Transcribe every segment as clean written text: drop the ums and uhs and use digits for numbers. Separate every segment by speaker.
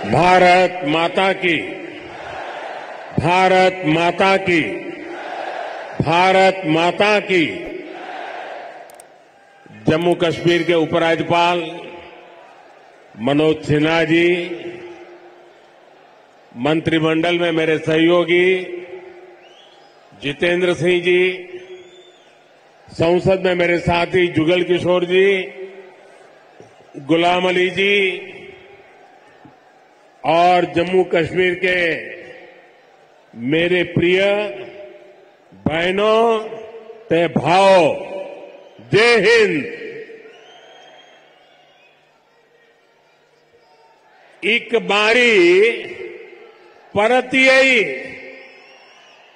Speaker 1: भारत माता की, भारत माता की, भारत माता की। जम्मू कश्मीर के उपराज्यपाल मनोज सिन्हा जी, मंत्रिमंडल में मेरे सहयोगी जितेंद्र सिंह जी, संसद में मेरे साथी जुगल किशोर जी, गुलाम अली जी और जम्मू कश्मीर के मेरे प्रिय बहनों ते भाओ, जय हिंद। एक बारी परतियई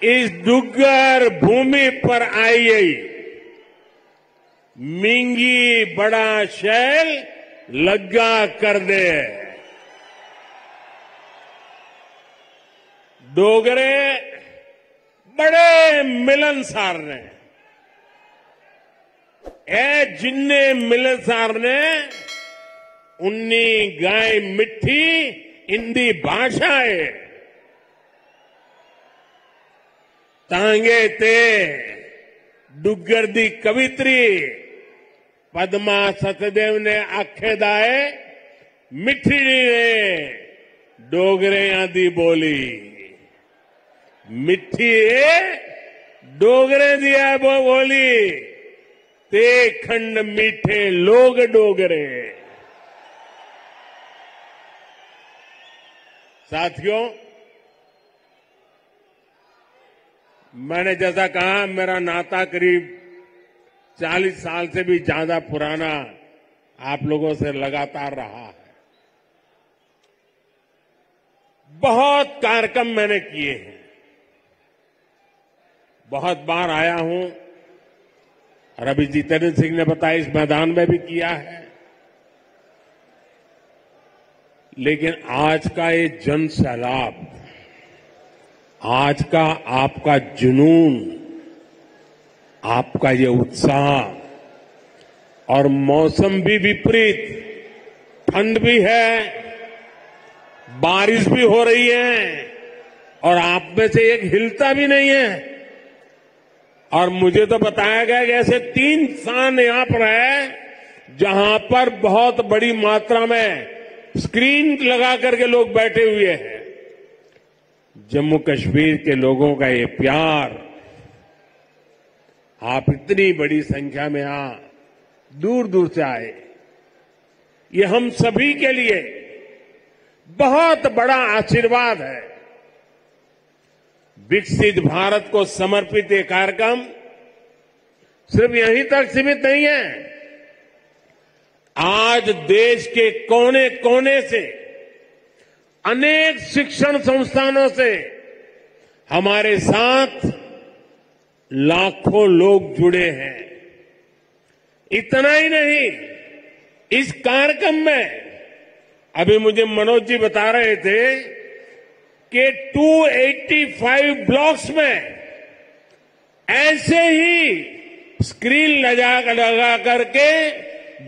Speaker 1: इस डुग्गर भूमि पर आई, मिंगी बड़ा शैल लग्गा कर दे। डोगरे बड़े मिलनसार ने, ए जिन्ने मिलनसार ने उन्नी गाय मिठी इंदी भाषा है। तांगे ते डुग्गर दी कवित्री पद्मा सतदेव ने आखे दाए मिठी ने डोगरियां दी बोली। मिठी डोगरे दिया बोली ते खंड मीठे लोग डोगरे। साथियों, मैंने जैसा कहा, मेरा नाता करीब 40 साल से भी ज्यादा पुराना आप लोगों से लगातार रहा है। बहुत कार्यक्रम मैंने किए हैं, बहुत बार आया हूं और अभी जितेंद्र सिंह ने बताया इस मैदान में भी किया है। लेकिन आज का ये जन सैलाब, आज का आपका जुनून, आपका ये उत्साह, और मौसम भी विपरीत, ठंड भी है, बारिश भी हो रही है और आप में से एक हिलता भी नहीं है। और मुझे तो बताया गया कि ऐसे 3 स्थान यहां पर है जहां पर बहुत बड़ी मात्रा में स्क्रीन लगा करके लोग बैठे हुए हैं। जम्मू कश्मीर के लोगों का ये प्यार, आप इतनी बड़ी संख्या में यहां दूर दूर से आए, ये हम सभी के लिए बहुत बड़ा आशीर्वाद है। विकसित भारत को समर्पित ये कार्यक्रम सिर्फ यहीं तक सीमित नहीं है। आज देश के कोने कोने से, अनेक शिक्षण संस्थानों से हमारे साथ लाखों लोग जुड़े हैं। इतना ही नहीं, इस कार्यक्रम में अभी मुझे मनोज जी बता रहे थे कि 285 ब्लॉक्स में ऐसे ही स्क्रीन लगा करके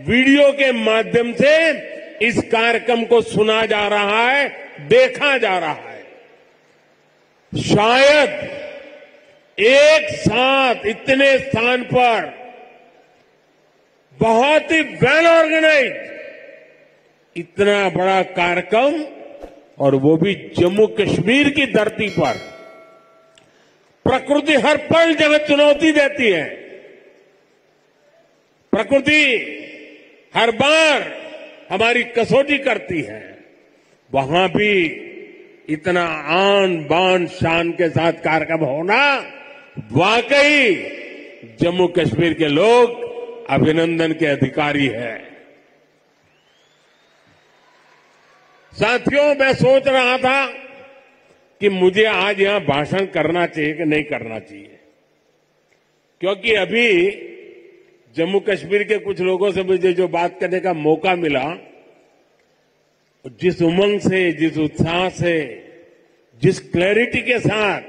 Speaker 1: वीडियो के माध्यम से इस कार्यक्रम को सुना जा रहा है, देखा जा रहा है। शायद एक साथ इतने स्थान पर बहुत ही वेल ऑर्गेनाइज इतना बड़ा कार्यक्रम, और वो भी जम्मू कश्मीर की धरती पर। प्रकृति हर पल जगह चुनौती देती है। प्रकृति हर बार हमारी कसौटी करती है। वहां भी इतना आन बान शान के साथ कार्यक्रम होना, वाकई जम्मू कश्मीर के लोग अभिनंदन के अधिकारी हैं। साथियों, मैं सोच रहा था कि मुझे आज यहां भाषण करना चाहिए कि नहीं करना चाहिए, क्योंकि अभी जम्मू कश्मीर के कुछ लोगों से मुझे जो बात करने का मौका मिला, जिस उमंग से, जिस उत्साह से, जिस क्लैरिटी के साथ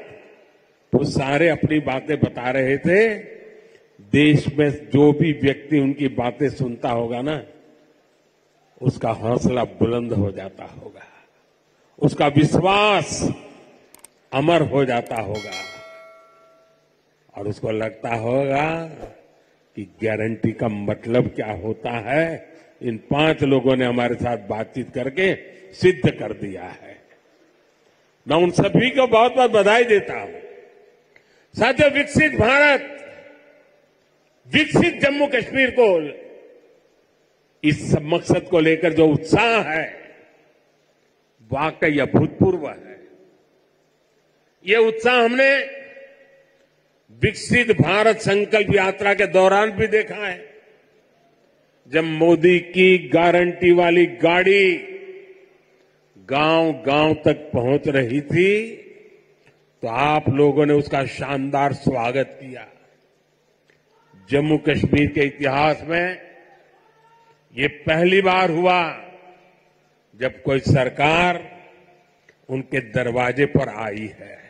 Speaker 1: वो सारे अपनी बातें बता रहे थे, देश में जो भी व्यक्ति उनकी बातें सुनता होगा ना, उसका हौसला बुलंद हो जाता होगा। उसका विश्वास अमर हो जाता होगा और उसको लगता होगा कि गारंटी का मतलब क्या होता है, इन 5 लोगों ने हमारे साथ बातचीत करके सिद्ध कर दिया है। मैं उन सभी को बहुत बहुत बधाई देता हूं। साथियों, विकसित भारत, विकसित जम्मू कश्मीर को, इस मकसद को लेकर जो उत्साह है वाकई अभूतपूर्व है। ये उत्साह हमने विकसित भारत संकल्प यात्रा के दौरान भी देखा है। जब मोदी की गारंटी वाली गाड़ी गांव गांव तक पहुंच रही थी तो आप लोगों ने उसका शानदार स्वागत किया। जम्मू कश्मीर के इतिहास में ये पहली बार हुआ जब कोई सरकार उनके दरवाजे पर आई है।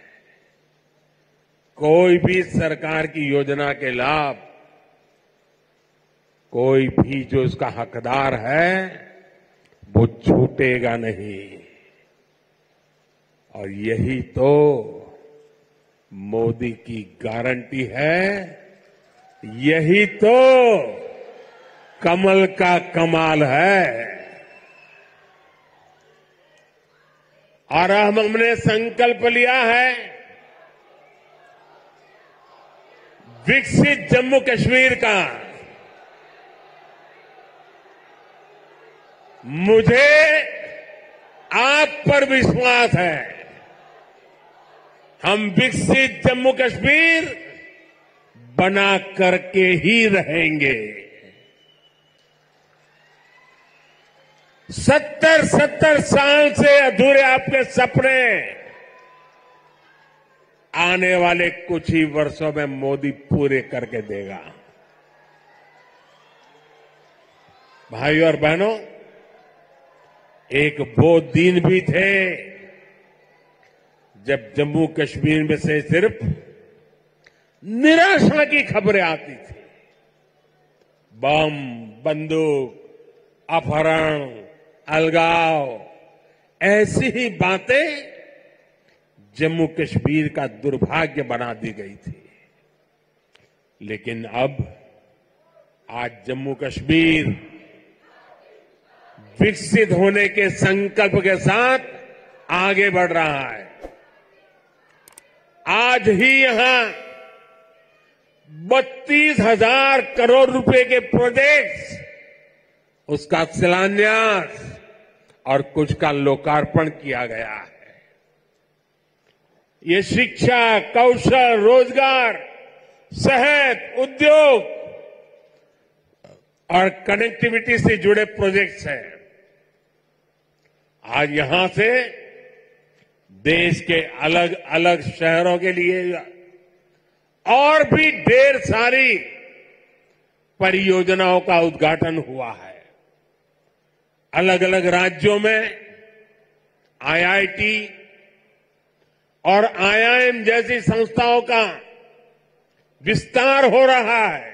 Speaker 1: कोई भी सरकार की योजना के लाभ कोई भी जो उसका हकदार है वो छूटेगा नहीं। और यही तो मोदी की गारंटी है, यही तो कमल का कमाल है। और हमने संकल्प लिया है विकसित जम्मू कश्मीर का। मुझे आप पर विश्वास है, हम विकसित जम्मू कश्मीर बना करके ही रहेंगे। 70 साल से अधूरे आपके सपने आने वाले कुछ ही वर्षों में मोदी पूरे करके देगा। भाइयों और बहनों, एक वो दिन भी थे जब जम्मू कश्मीर में से सिर्फ निराशा की खबरें आती थी। बम, बंदूक, अपहरण, अलगाव, ऐसी ही बातें जम्मू कश्मीर का दुर्भाग्य बना दी गई थी। लेकिन अब आज जम्मू कश्मीर विकसित होने के संकल्प के साथ आगे बढ़ रहा है। आज ही यहां 32,000 करोड़ रुपए के प्रोजेक्ट्स, उसका शिलान्यास और कुछ का लोकार्पण किया गया है। ये शिक्षा, कौशल, रोजगार, सेहत, उद्योग और कनेक्टिविटी से जुड़े प्रोजेक्ट्स हैं। आज यहां से देश के अलग अलग शहरों के लिए और भी ढेर सारी परियोजनाओं का उद्घाटन हुआ है। अलग अलग राज्यों में आईआईटी और आईआईएम जैसी संस्थाओं का विस्तार हो रहा है।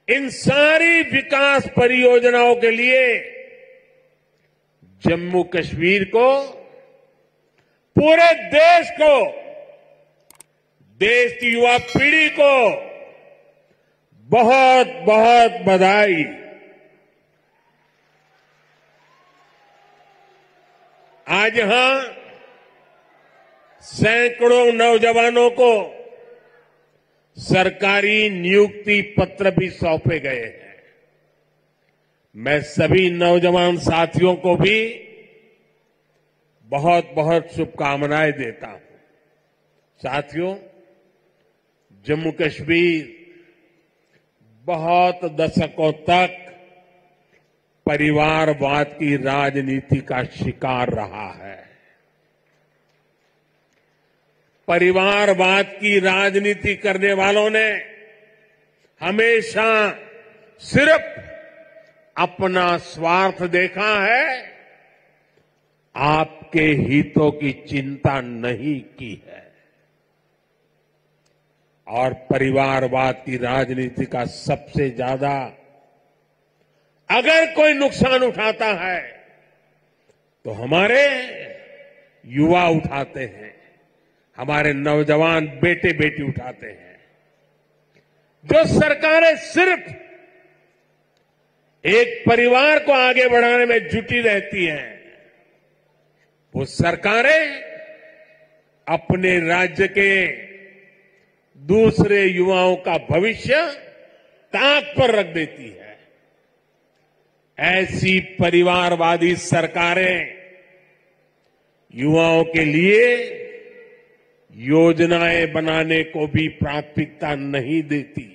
Speaker 1: इन सारी विकास परियोजनाओं के लिए जम्मू कश्मीर को, पूरे देश को, देश की युवा पीढ़ी को बहुत बहुत बधाई। आज यहां सैकड़ों नौजवानों को सरकारी नियुक्ति पत्र भी सौंपे गए हैं। मैं सभी नौजवान साथियों को भी बहुत बहुत शुभकामनाएं देता हूं। साथियों, जम्मू कश्मीर बहुत दशकों तक परिवारवाद की राजनीति का शिकार रहा है। परिवारवाद की राजनीति करने वालों ने हमेशा सिर्फ अपना स्वार्थ देखा है, आपके हितों की चिंता नहीं की है। और परिवारवाद की राजनीति का सबसे ज्यादा अगर कोई नुकसान उठाता है तो हमारे युवा उठाते हैं, हमारे नौजवान बेटे बेटी उठाते हैं। जो सरकारें सिर्फ एक परिवार को आगे बढ़ाने में जुटी रहती हैं, वो सरकारें अपने राज्य के दूसरे युवाओं का भविष्य ताक पर रख देती है। ऐसी परिवारवादी सरकारें युवाओं के लिए योजनाएं बनाने को भी प्राथमिकता नहीं देती।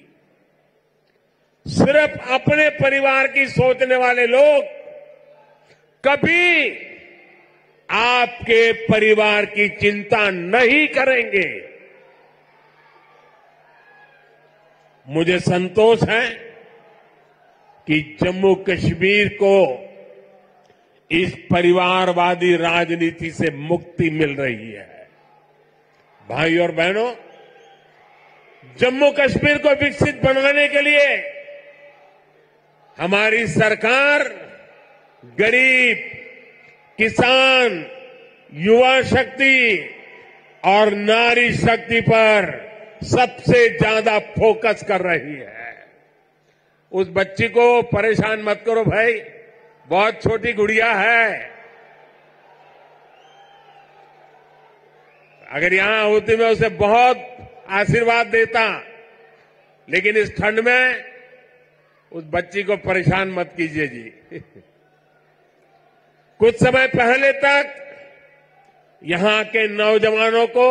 Speaker 1: सिर्फ अपने परिवार की सोचने वाले लोग कभी आपके परिवार की चिंता नहीं करेंगे। मुझे संतोष है कि जम्मू कश्मीर को इस परिवारवादी राजनीति से मुक्ति मिल रही है। भाई और बहनों, जम्मू कश्मीर को विकसित बनाने के लिए हमारी सरकार गरीब, किसान, युवा शक्ति और नारी शक्ति पर सबसे ज्यादा फोकस कर रही है। उस बच्ची को परेशान मत करो भाई, बहुत छोटी गुड़िया है। अगर यहां होती मैं उसे बहुत आशीर्वाद देता, लेकिन इस ठंड में उस बच्ची को परेशान मत कीजिए जी। कुछ समय पहले तक यहां के नौजवानों को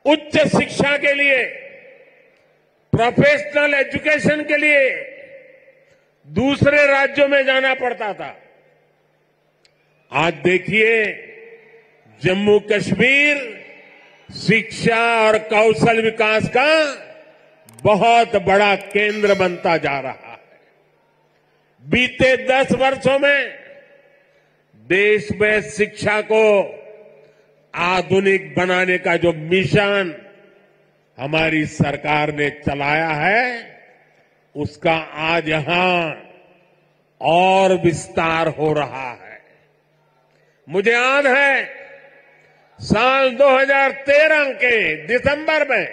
Speaker 1: उच्च शिक्षा के लिए, प्रोफेशनल एजुकेशन के लिए दूसरे राज्यों में जाना पड़ता था। आज देखिए, जम्मू कश्मीर शिक्षा और कौशल विकास का बहुत बड़ा केंद्र बनता जा रहा है। बीते 10 वर्षों में देश में शिक्षा को आधुनिक बनाने का जो मिशन हमारी सरकार ने चलाया है, उसका आज यहां और विस्तार हो रहा है। मुझे याद है साल 2013 के दिसंबर में,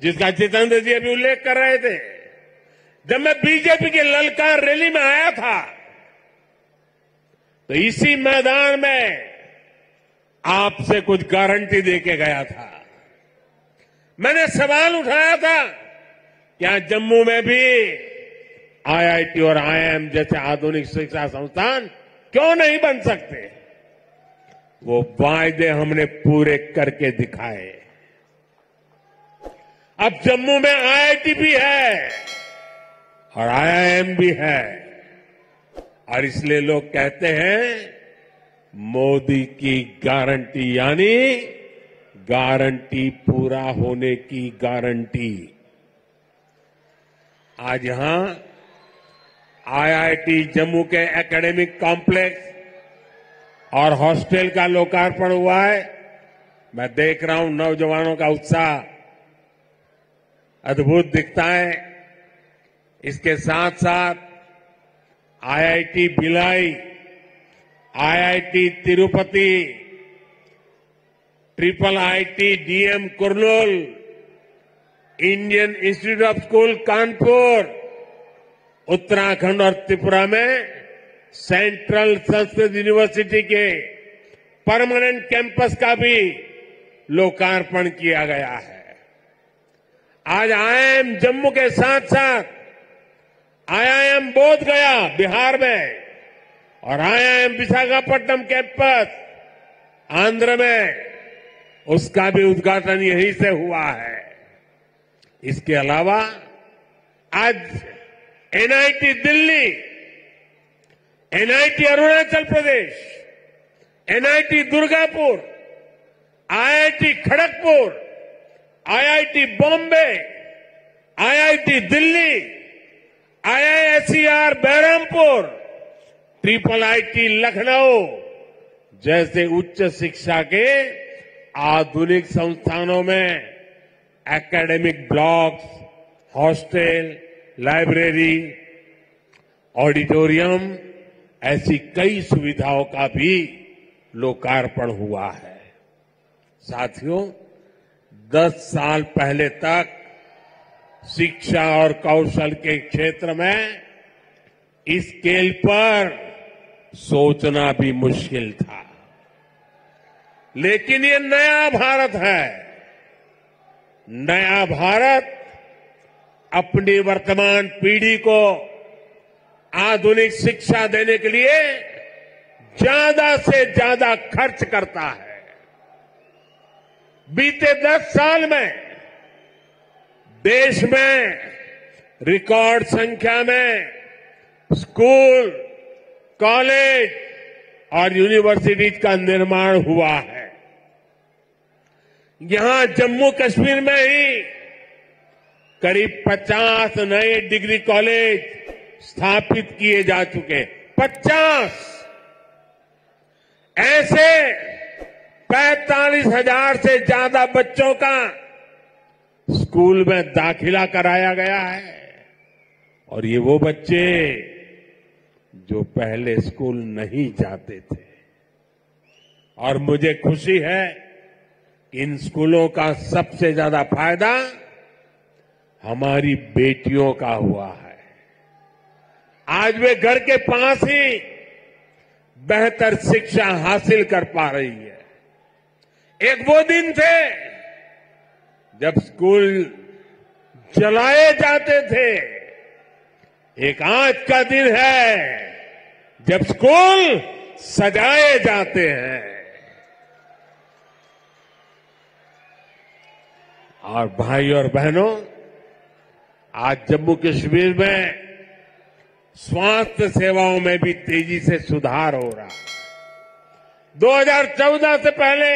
Speaker 1: जिसका जितेंद्र जी अभी उल्लेख कर रहे थे, जब मैं बीजेपी की ललकार रैली में आया था, तो इसी मैदान में आपसे कुछ गारंटी देके गया था। मैंने सवाल उठाया था, क्या जम्मू में भी आईआईटी और आईआईएम जैसे आधुनिक शिक्षा संस्थान क्यों नहीं बन सकते? वो वायदे हमने पूरे करके दिखाए। अब जम्मू में आईआईटी भी है और आईआईएम भी है, और इसलिए लोग कहते हैं मोदी की गारंटी, यानी गारंटी पूरा होने की गारंटी। आज यहां आईआईटी जम्मू के एकेडमिक कॉम्प्लेक्स और हॉस्टल का लोकार्पण हुआ है। मैं देख रहा हूं नौजवानों का उत्साह अद्भुत दिखता है। इसके साथ साथ IIT Bhilai, IIT Tirupati, triple IT DM Kurnool, Indian institute of school Kanpur, Uttarakhand और त्रिपुरा में सेंट्रल संस्कृत यूनिवर्सिटी के परमानेंट कैंपस का भी लोकार्पण किया गया है। आज आईआईएम जम्मू के साथ साथ आईआईएम बोध गया बिहार में और आईआईएम विशाखापट्टनम कैंपस आंध्र में, उसका भी उद्घाटन यहीं से हुआ है। इसके अलावा आज NIT Delhi, NIT Arunachal Pradesh, NIT Durgapur, IIT Kharagpur, IIT Bombay, IIT Delhi, IISER Berhampur, triple IT Lucknow जैसे उच्च शिक्षा के आधुनिक संस्थानों में academic blocks, hostel, library, auditorium ऐसी कई सुविधाओं का भी लोकार्पण हुआ है। साथियों, 10 साल पहले तक शिक्षा और कौशल के क्षेत्र में इस स्केल पर सोचना भी मुश्किल था, लेकिन ये नया भारत है। नया भारत अपनी वर्तमान पीढ़ी को आधुनिक शिक्षा देने के लिए ज्यादा से ज्यादा खर्च करता है। बीते 10 साल में देश में रिकॉर्ड संख्या में स्कूल, कॉलेज और यूनिवर्सिटीज का निर्माण हुआ है। यहां जम्मू कश्मीर में ही करीब 50 नए डिग्री कॉलेज स्थापित किए जा चुके। 50 ऐसे 45,000 से ज्यादा बच्चों का स्कूल में दाखिला कराया गया है। और ये वो बच्चे जो पहले स्कूल नहीं जाते थे। और मुझे खुशी है कि इन स्कूलों का सबसे ज्यादा फायदा हमारी बेटियों का हुआ है। आज वे घर के पास ही बेहतर शिक्षा हासिल कर पा रही है। एक वो दिन थे जब स्कूल जलाए जाते थे, एक आज का दिन है जब स्कूल सजाए जाते हैं। और भाई और बहनों, आज जम्मू कश्मीर में स्वास्थ्य सेवाओं में भी तेजी से सुधार हो रहा है। 2014 से पहले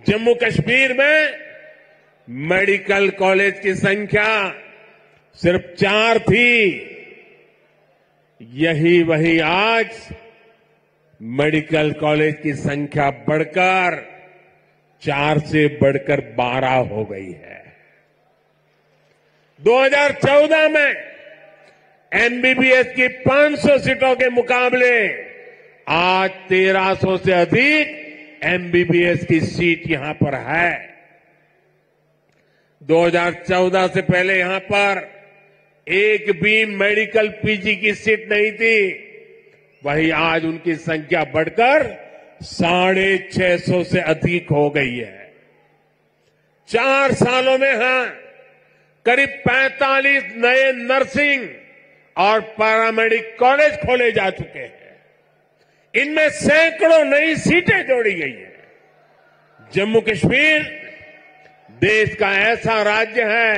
Speaker 1: जम्मू कश्मीर में मेडिकल कॉलेज की संख्या सिर्फ 4 थी। वही आज मेडिकल कॉलेज की संख्या बढ़कर 4 से बढ़कर 12 हो गई है। 2014 में एमबीबीएस की 500 सीटों के मुकाबले आज 1300 से अधिक एमबीबीएस की सीट यहां पर है। 2014 से पहले यहां पर एक भी मेडिकल पीजी की सीट नहीं थी। वही आज उनकी संख्या बढ़कर 650 से अधिक हो गई है। 4 सालों में करीब 45 नए नर्सिंग और पैरामेडिक कॉलेज खोले जा चुके हैं। इनमें सैकड़ों नई सीटें जोड़ी गई हैं। जम्मू कश्मीर देश का ऐसा राज्य है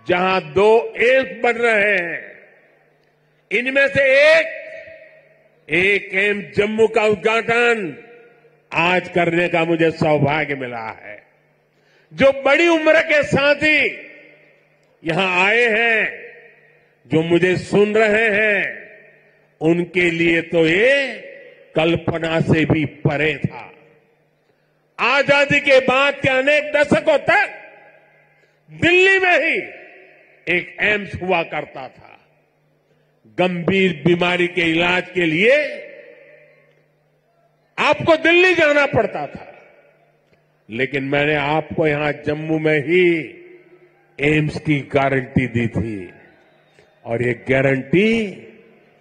Speaker 1: जहां 2 एम्स बन रहे हैं। इनमें से एक एम्स जम्मू का उद्घाटन आज करने का मुझे सौभाग्य मिला है। जो बड़ी उम्र के साथी यहां आए हैं, जो मुझे सुन रहे हैं, उनके लिए तो ये कल्पना से भी परे था। आजादी के बाद के अनेक दशकों तक दिल्ली में ही एक एम्स हुआ करता था। गंभीर बीमारी के इलाज के लिए आपको दिल्ली जाना पड़ता था, लेकिन मैंने आपको यहां जम्मू में ही एम्स की गारंटी दी थी और ये गारंटी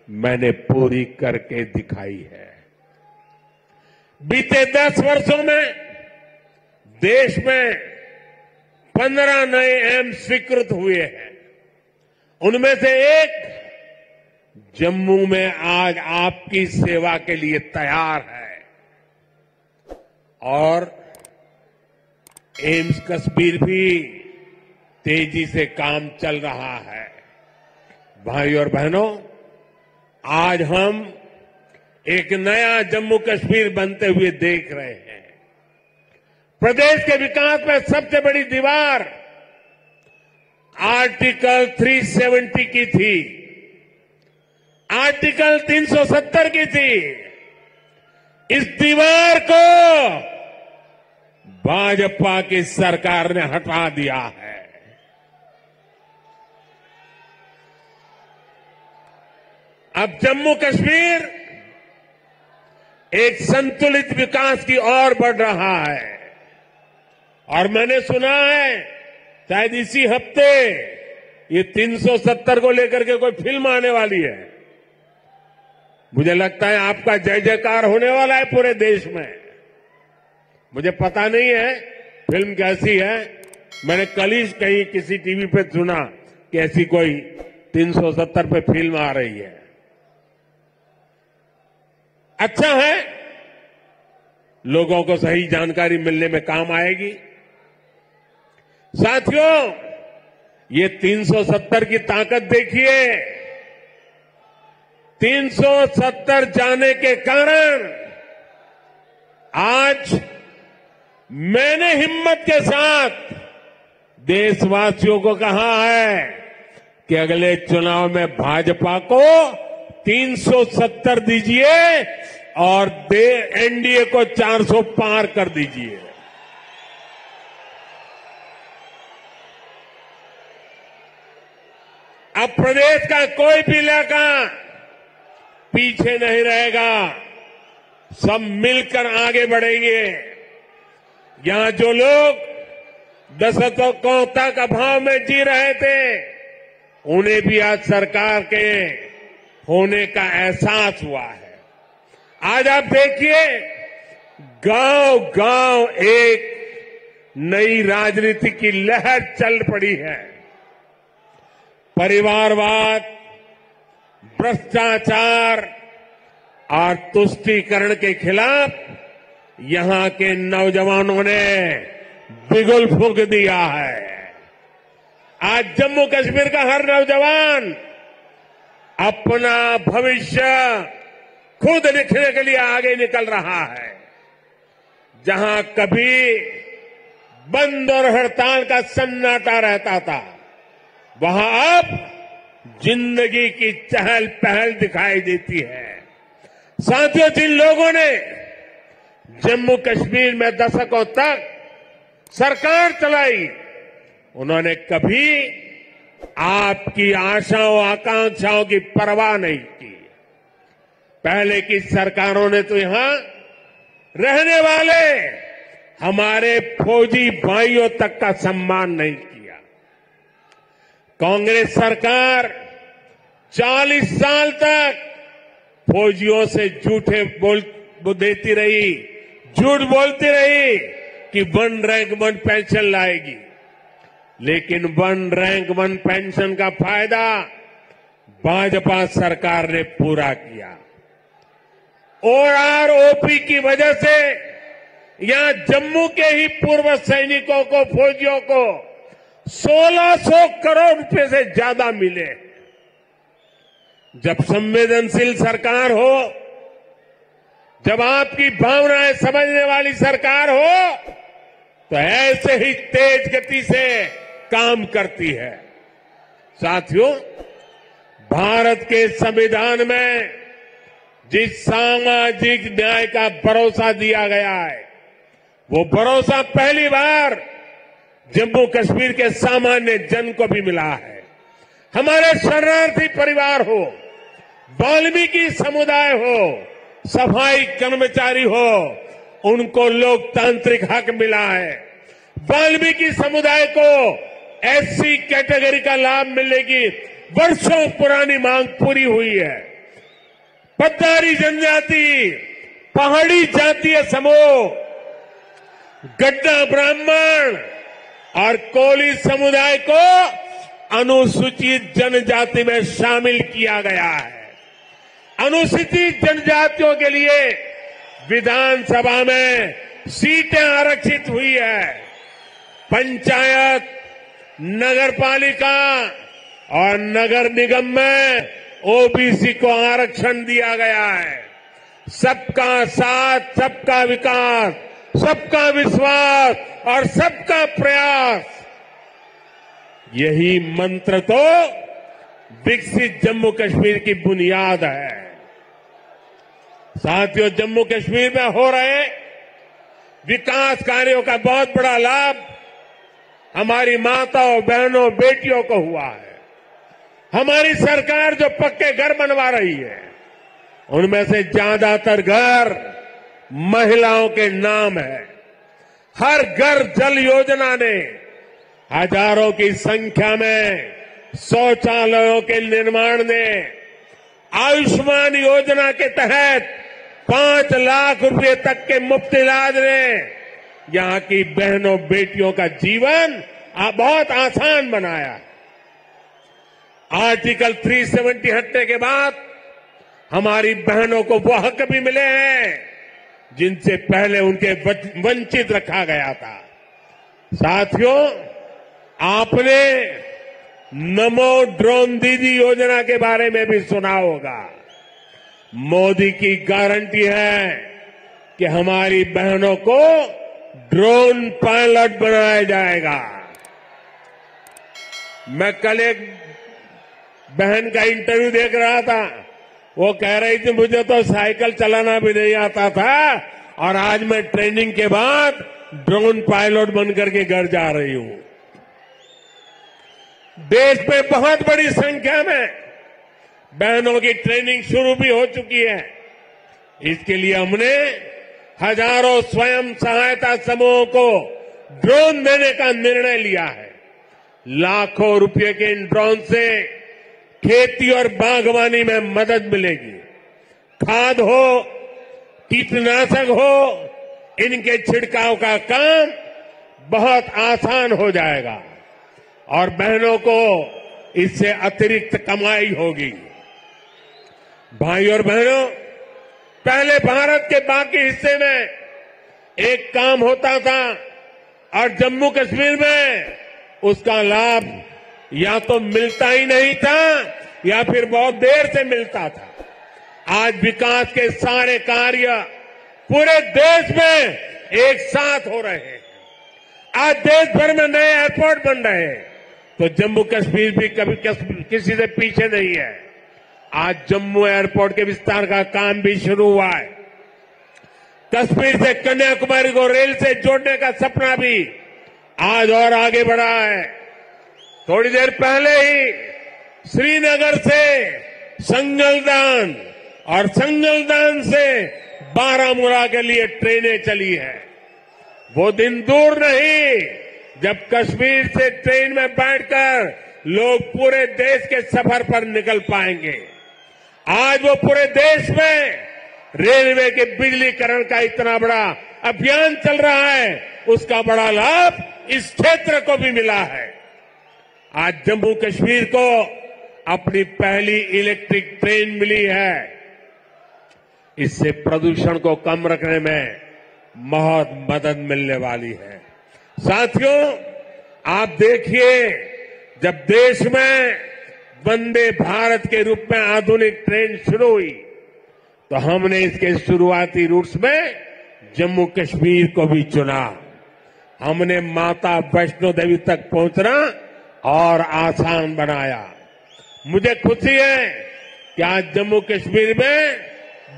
Speaker 1: मैंने पूरी करके दिखाई है। बीते 10 वर्षों में देश में 15 नए एम्स स्वीकृत हुए हैं। उनमें से एक जम्मू में आज आपकी सेवा के लिए तैयार है। और एम्स कश्मीर भी तेजी से काम चल रहा है। भाई और बहनों, आज हम एक नया जम्मू कश्मीर बनते हुए देख रहे हैं। प्रदेश के विकास में सबसे बड़ी दीवार आर्टिकल 370 की थी, आर्टिकल 370 की थी। इस दीवार को भाजपा की सरकार ने हटा दिया है। अब जम्मू कश्मीर एक संतुलित विकास की ओर बढ़ रहा है और मैंने सुना है शायद इसी हफ्ते ये 370 को लेकर के कोई फिल्म आने वाली है। मुझे लगता है आपका जय जयकार होने वाला है पूरे देश में। मुझे पता नहीं है फिल्म कैसी है, मैंने कल ही कहीं किसी टीवी पे सुना कि ऐसी कोई 370 पे फिल्म आ रही है। अच्छा है, लोगों को सही जानकारी मिलने में काम आएगी। साथियों, ये 370 की ताकत देखिए। 370 जाने के कारण आज मैंने हिम्मत के साथ देशवासियों को कहा है कि अगले चुनाव में भाजपा को 370 दीजिए और एनडीए को 400 पार कर दीजिए। अब प्रदेश का कोई भी इलाका पीछे नहीं रहेगा, सब मिलकर आगे बढ़ेंगे। यहां जो लोग दशकों तक अभाव में जी रहे थे, उन्हें भी आज सरकार के होने का एहसास हुआ है। आज आप देखिए, गांव गांव एक नई राजनीति की लहर चल पड़ी है। परिवारवाद, भ्रष्टाचार और तुष्टीकरण के खिलाफ यहां के नौजवानों ने बिगुल फूंक दिया है। आज जम्मू कश्मीर का हर नौजवान अपना भविष्य खुद लिखने के लिए आगे निकल रहा है। जहां कभी बंद और हड़ताल का सन्नाटा रहता था, वहां अब जिंदगी की चहल पहल दिखाई देती है। साथियों, जिन लोगों ने जम्मू कश्मीर में दशकों तक सरकार चलाई, उन्होंने कभी आपकी आशाओं आकांक्षाओं की परवाह नहीं की। पहले की सरकारों ने तो यहां रहने वाले हमारे फौजी भाइयों तक का सम्मान नहीं किया। कांग्रेस सरकार 40 साल तक फौजियों से देती रही, झूठ बोलती रही कि 1 रैंक 1 पेंशन लाएगी, लेकिन 1 रैंक 1 पेंशन का फायदा भाजपा सरकार ने पूरा किया। ओआरओपी की वजह से यहां जम्मू के ही पूर्व सैनिकों को, फौजियों को 1600 करोड़ रुपए से ज्यादा मिले। जब संवेदनशील सरकार हो, जब आपकी भावनाएं समझने वाली सरकार हो, तो ऐसे ही तेज गति से काम करती है। साथियों, भारत के संविधान में जिस सामाजिक न्याय का भरोसा दिया गया है, वो भरोसा पहली बार जम्मू कश्मीर के सामान्य जन को भी मिला है। हमारे शरणार्थी परिवार हो, वाल्मीकि समुदाय हो, सफाई कर्मचारी हो, उनको लोकतांत्रिक हक मिला है। वाल्मीकि समुदाय को एससी कैटेगरी का लाभ मिलने की वर्षों पुरानी मांग पूरी हुई है। पट्टारी जनजाति, पहाड़ी जातीय समूह, गड्ढा ब्राह्मण और कोली समुदाय को अनुसूचित जनजाति में शामिल किया गया है। अनुसूचित जनजातियों के लिए विधानसभा में सीटें आरक्षित हुई है। पंचायत, नगरपालिका और नगर निगम में ओबीसी को आरक्षण दिया गया है। सबका साथ, सबका विकास, सबका विश्वास और सबका प्रयास, यही मंत्र तो विकसित जम्मू कश्मीर की बुनियाद है। साथियों, जम्मू कश्मीर में हो रहे विकास कार्यों का बहुत बड़ा लाभ हमारी माताओं, बहनों, बेटियों को हुआ है। हमारी सरकार जो पक्के घर बनवा रही है, उनमें से ज्यादातर घर महिलाओं के नाम है। हर घर जल योजना ने हजारों की संख्या में शौचालयों के निर्माण ने, आयुष्मान योजना के तहत 5 लाख रुपए तक के मुफ्त इलाज ने यहां की बहनों बेटियों का जीवन बहुत आसान बनाया। आर्टिकल 370 हटने के बाद हमारी बहनों को वो हक भी मिले हैं जिनसे पहले उनके वंचित रखा गया था। साथियों, आपने नमो ड्रोन दीदी योजना के बारे में भी सुना होगा। मोदी की गारंटी है कि हमारी बहनों को ड्रोन पायलट बनाया जाएगा। मैं कल एक बहन का इंटरव्यू देख रहा था, वो कह रही थी मुझे तो साइकिल चलाना भी नहीं आता था और आज मैं ट्रेनिंग के बाद ड्रोन पायलट बनकर के घर जा रही हूं। देश में बहुत बड़ी संख्या में बहनों की ट्रेनिंग शुरू भी हो चुकी है। इसके लिए हमने हजारों स्वयं सहायता समूहों को ड्रोन देने का निर्णय लिया है। लाखों रुपए के इन ड्रोन से खेती और बागवानी में मदद मिलेगी। खाद हो, कीटनाशक हो, इनके छिड़काव का काम बहुत आसान हो जाएगा और बहनों को इससे अतिरिक्त कमाई होगी। भाई और बहनों, पहले भारत के बाकी हिस्से में एक काम होता था और जम्मू कश्मीर में उसका लाभ या तो मिलता ही नहीं था या फिर बहुत देर से मिलता था। आज विकास के सारे कार्य पूरे देश में एक साथ हो रहे हैं। आज देश भर में नए एयरपोर्ट बन रहे हैं, तो जम्मू कश्मीर भी कभी किसी से पीछे नहीं है। आज जम्मू एयरपोर्ट के विस्तार का काम भी शुरू हुआ है। कश्मीर से कन्याकुमारी को रेल से जोड़ने का सपना भी आज और आगे बढ़ा है। थोड़ी देर पहले ही श्रीनगर से संगलदान और संगलदान से बारामूला के लिए ट्रेनें चली है। वो दिन दूर नहीं जब कश्मीर से ट्रेन में बैठकर लोग पूरे देश के सफर पर निकल पाएंगे। आज वो पूरे देश में रेलवे के बिजलीकरण का इतना बड़ा अभियान चल रहा है, उसका बड़ा लाभ इस क्षेत्र को भी मिला है। आज जम्मू कश्मीर को अपनी पहली इलेक्ट्रिक ट्रेन मिली है। इससे प्रदूषण को कम रखने में बहुत मदद मिलने वाली है। साथियों, आप देखिए, जब देश में वंदे भारत के रूप में आधुनिक ट्रेन शुरू हुई तो हमने इसके शुरुआती रूट्स में जम्मू कश्मीर को भी चुना। हमने माता वैष्णो देवी तक पहुंचना और आसान बनाया। मुझे खुशी है कि आज जम्मू कश्मीर में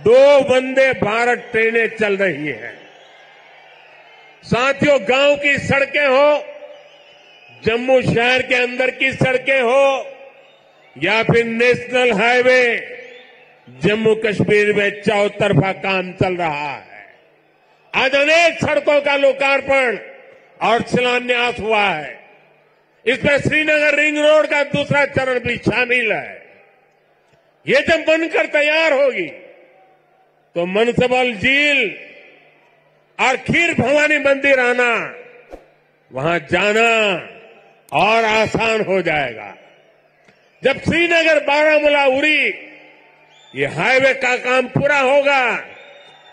Speaker 1: 2 वंदे भारत ट्रेनें चल रही हैं। साथियों, गांव की सड़कें हो, जम्मू शहर के अंदर की सड़कें हो या फिर नेशनल हाईवे, जम्मू कश्मीर में चौतरफा काम चल रहा है। आज अनेक सड़कों का लोकार्पण और शिलान्यास हुआ है। इसमें श्रीनगर रिंग रोड का दूसरा चरण भी शामिल है। ये जब बनकर तैयार होगी तो मनसबल झील और खीर भवानी मंदिर आना, वहां जाना और आसान हो जाएगा। जब श्रीनगर बारामूला उरी ये हाईवे का काम पूरा होगा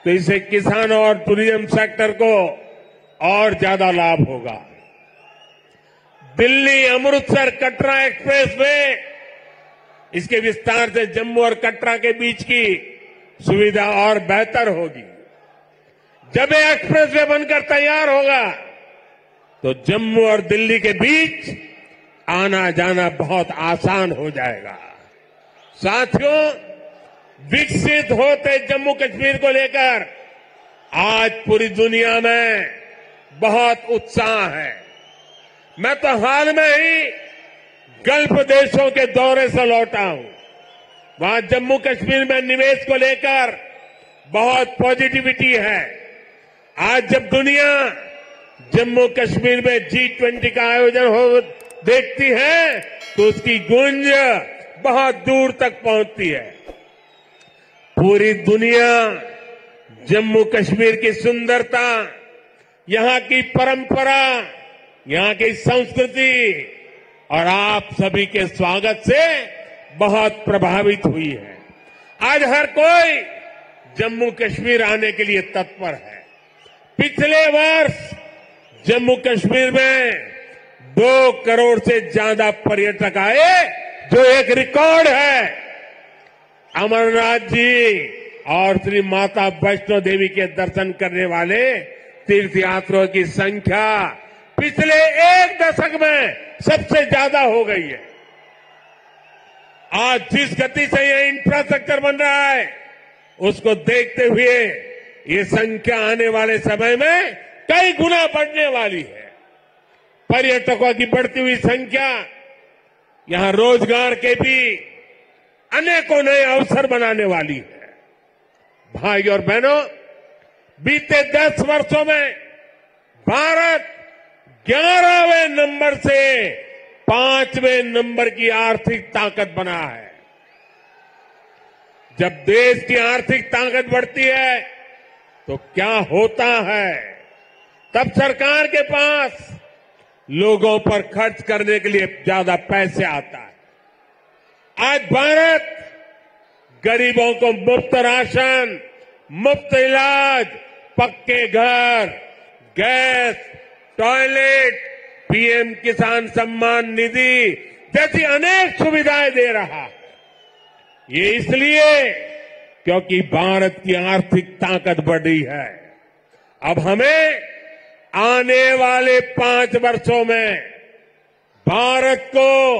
Speaker 1: तो इससे किसानों और टूरिज्म सेक्टर को और ज्यादा लाभ होगा। दिल्ली अमृतसर कटरा एक्सप्रेस वे, इसके विस्तार से जम्मू और कटरा के बीच की सुविधा और बेहतर होगी। जब ये एक्सप्रेस वे बनकर तैयार होगा तो जम्मू और दिल्ली के बीच आना जाना बहुत आसान हो जाएगा। साथियों, विकसित होते जम्मू कश्मीर को लेकर आज पूरी दुनिया में बहुत उत्साह है। मैं तो हाल में ही गल्फ देशों के दौरे से लौटा हूं। वहां जम्मू कश्मीर में निवेश को लेकर बहुत पॉजिटिविटी है। आज जब दुनिया जम्मू कश्मीर में G20 का आयोजन हो देखती है तो उसकी गूंज बहुत दूर तक पहुंचती है। पूरी दुनिया जम्मू कश्मीर की सुंदरता, यहां की परंपरा, यहां की संस्कृति और आप सभी के स्वागत से बहुत प्रभावित हुई है। आज हर कोई जम्मू कश्मीर आने के लिए तत्पर है। पिछले वर्ष जम्मू कश्मीर में 2 करोड़ से ज्यादा पर्यटक आए, जो एक रिकॉर्ड है। अमरनाथ जी और श्री माता वैष्णो देवी के दर्शन करने वाले तीर्थयात्रियों की संख्या पिछले 1 दशक में सबसे ज्यादा हो गई है। आज जिस गति से यह इंफ्रास्ट्रक्चर बन रहा है, उसको देखते हुए ये संख्या आने वाले समय में कई गुना बढ़ने वाली है। पर्यटकों की बढ़ती हुई संख्या यहां रोजगार के भी अनेकों नए अवसर बनाने वाली है। भाई और बहनों, बीते 10 वर्षों में भारत 11वें नंबर से 5वें नंबर की आर्थिक ताकत बना है। जब देश की आर्थिक ताकत बढ़ती है तो क्या होता है, तब सरकार के पास लोगों पर खर्च करने के लिए ज्यादा पैसे आता है। आज भारत गरीबों को मुफ्त राशन, मुफ्त इलाज, पक्के घर, गैस, टॉयलेट, पीएम किसान सम्मान निधि जैसी अनेक सुविधाएं दे रहा है। ये इसलिए क्योंकि भारत की आर्थिक ताकत बढ़ी है। अब हमें आने वाले 5 वर्षों में भारत को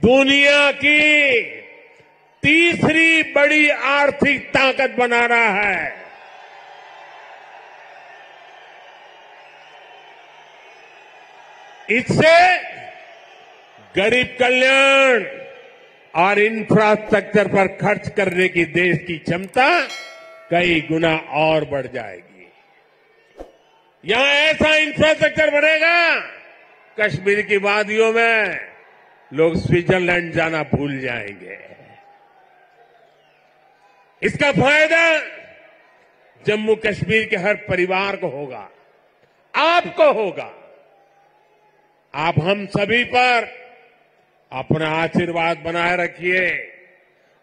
Speaker 1: दुनिया की तीसरी बड़ी आर्थिक ताकत बनाना है। इससे गरीब कल्याण और इंफ्रास्ट्रक्चर पर खर्च करने की देश की क्षमता कई गुना और बढ़ जाएगी। यहां ऐसा इंफ्रास्ट्रक्चर बनेगा, कश्मीर की वादियों में लोग स्विट्जरलैंड जाना भूल जाएंगे। इसका फायदा जम्मू कश्मीर के हर परिवार को होगा, आपको होगा। आप हम सभी पर अपना आशीर्वाद बनाए रखिए।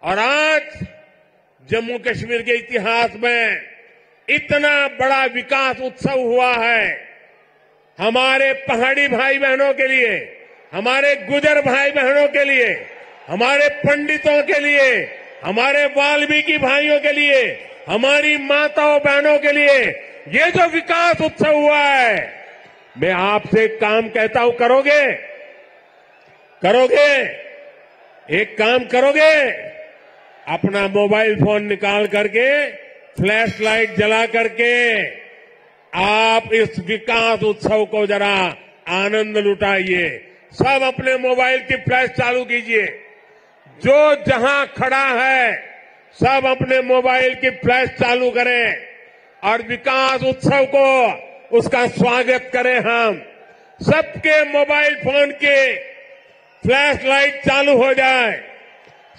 Speaker 1: और आज जम्मू कश्मीर के इतिहास में इतना बड़ा विकास उत्सव हुआ है। हमारे पहाड़ी भाई बहनों के लिए, हमारे गुजर भाई बहनों के लिए, हमारे पंडितों के लिए, हमारे वाल्मीकि भाइयों के लिए, हमारी माताओं बहनों के लिए ये जो विकास उत्सव हुआ है, मैं आपसे एक काम कहता हूं, करोगे? करोगे? एक काम करोगे? अपना मोबाइल फोन निकाल करके, फ्लैश लाइट जला करके आप इस विकास उत्सव को जरा आनंद लुटाइए। सब अपने मोबाइल की फ्लैश चालू कीजिए। जो जहां खड़ा है सब अपने मोबाइल की फ्लैश चालू करें और विकास उत्सव को, उसका स्वागत करें। हम सबके मोबाइल फोन के फ्लैश लाइट चालू हो जाए,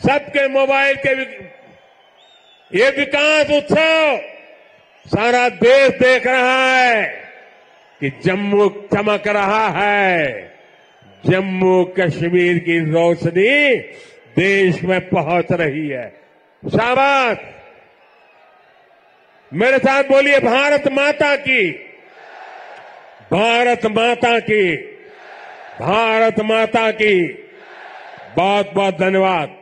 Speaker 1: सबके मोबाइल के ये विकास उत्सव सारा देश देख रहा है कि जम्मू चमक रहा है। जम्मू कश्मीर की रोशनी देश में पहुंच रही है। शाबाश! मेरे साथ बोलिए, भारत माता की, भारत माता की, भारत माता की। बहुत बहुत धन्यवाद।